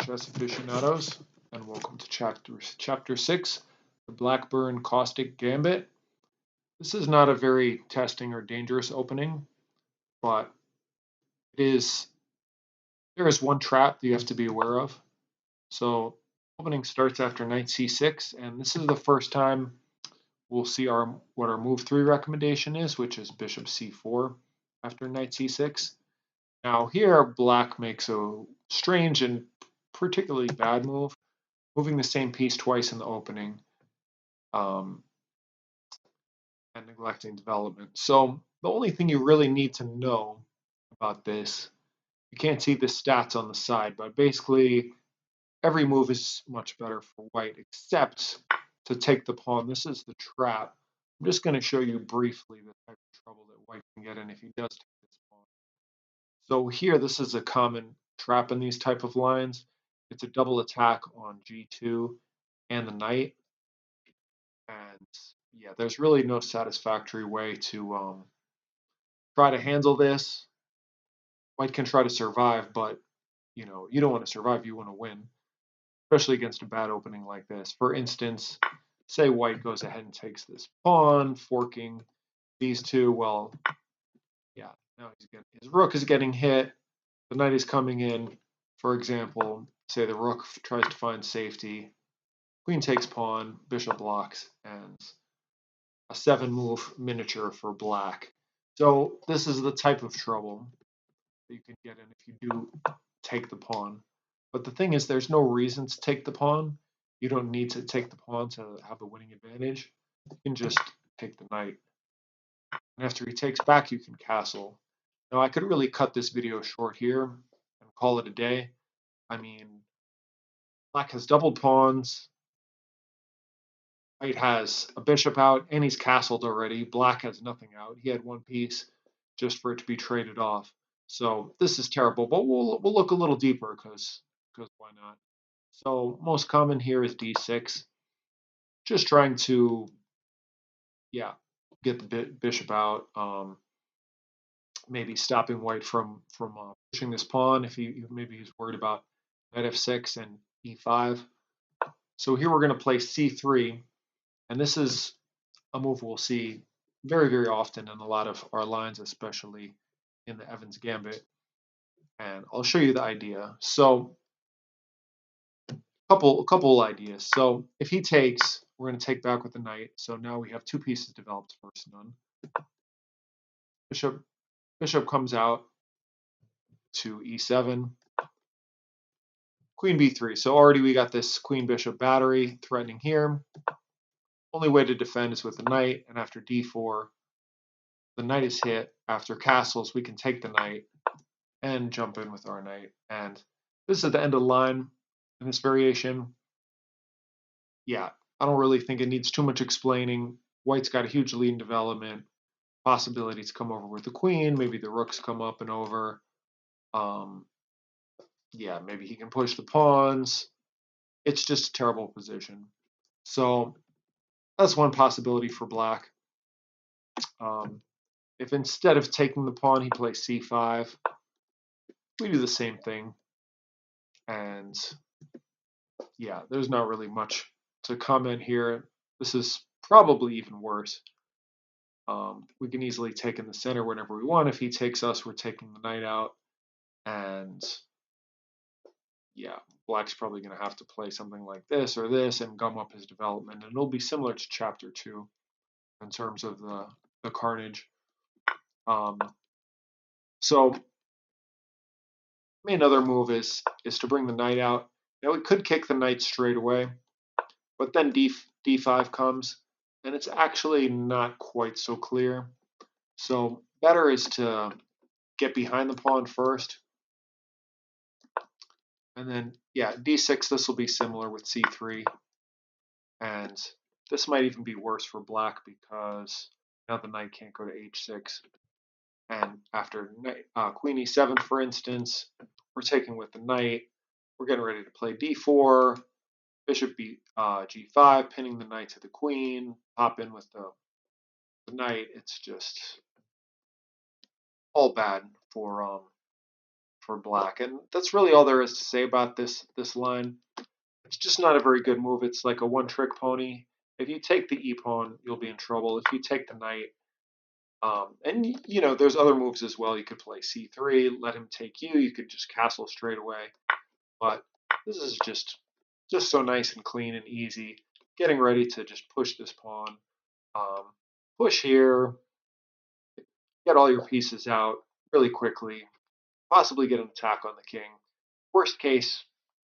chess aficionados, and welcome to chapter 6, the Blackburne Kostić Gambit. This is not a very testing or dangerous opening, but there is one trap that you have to be aware of. So opening starts after knight c6, and this is the first time we'll see what our move 3 recommendation is, which is bishop c4 after knight c6. Now here, black makes a strange and particularly bad move, moving the same piece twice in the opening and neglecting development. So the only thing you really need to know about this, you can't see the stats on the side, but basically every move is much better for white except to take the pawn. This is the trap. I'm just going to show you briefly the type of trouble that white can get in if he does take this pawn. So here, this is a common trap in these type of lines. It's a double attack on g2 and the knight. And yeah, there's really no satisfactory way to try to handle this. White can try to survive, but you don't want to survive, you want to win, especially against a bad opening like this. For instance, say white goes ahead and takes this pawn, forking these two. Well, yeah, now his rook is getting hit. The knight is coming in. For example, say the rook tries to find safety. Queen takes pawn, bishop blocks, and a 7-move miniature for black. So this is the type of trouble that you can get in if you do take the pawn. But the thing is, there's no reason to take the pawn. You don't need to take the pawn to have the winning advantage. You can just take the knight. And after he takes back, you can castle. Now, I could really cut this video short here and call it a day. I mean, black has doubled pawns. White has a bishop out, and he's castled already. Black has nothing out. He had one piece just for it to be traded off. So this is terrible, but we'll look a little deeper because why not? So most common here is d6. Just trying to, get the bishop out. Maybe stopping white from pushing this pawn if maybe he's worried about knight f6 and e5. So here we're going to play c3, and this is a move we'll see very, very often in a lot of our lines, especially in the Evans Gambit. And I'll show you the idea. So a couple ideas. So if he takes, we're going to take back with the knight. So now we have 2 pieces developed versus none. Bishop comes out to e7. Queen b3. So already we got this queen bishop battery threatening here. Only way to defend is with the knight, and after d4, the knight is hit. After castles, we can take the knight and jump in with our knight. And this is at the end of the line in this variation. Yeah, I don't really think it needs too much explaining. White's got a huge lead in development. Possibility to come over with the queen. Maybe the rooks come up and over. Yeah, maybe he can push the pawns. It's just a terrible position. So that's one possibility for black. If instead of taking the pawn, he plays c5, we do the same thing. And yeah, there's not really much to comment here. This is probably even worse. We can easily take in the center whenever we want. If he takes us, we're taking the knight out. And yeah, black's probably going to have to play something like this or this and gum up his development. And it'll be similar to chapter 2 in terms of the carnage. So main other move is to bring the knight out. Now we could kick the knight straight away, but then d5 comes, and it's actually not quite so clear. So better is to get behind the pawn first. And then, yeah, d6, this will be similar with c3. And this might even be worse for black because now the knight can't go to h6. And after queen e7, for instance, we're taking with the knight. We're getting ready to play d4, bishop g5, pinning the knight to the queen, hop in with the knight. It's just all bad for for black. And that's really all there is to say about this line. It's just not a very good move. It's like a one-trick pony. If you take the e-pawn, you'll be in trouble. If you take the knight, and you know, there's other moves as well. You could play c3, let him take you. You could just castle straight away. But this is just so nice and clean and easy. Getting ready to just push this pawn, um, push here, get all your pieces out really quickly, possibly get an attack on the king. Worst case,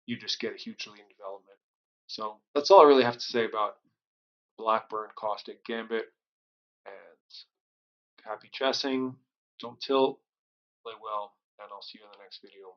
you just get a huge lead in development. So that's all I really have to say about Blackburne Kostić Gambit. And happy chessing. Don't tilt. Play well. And I'll see you in the next video.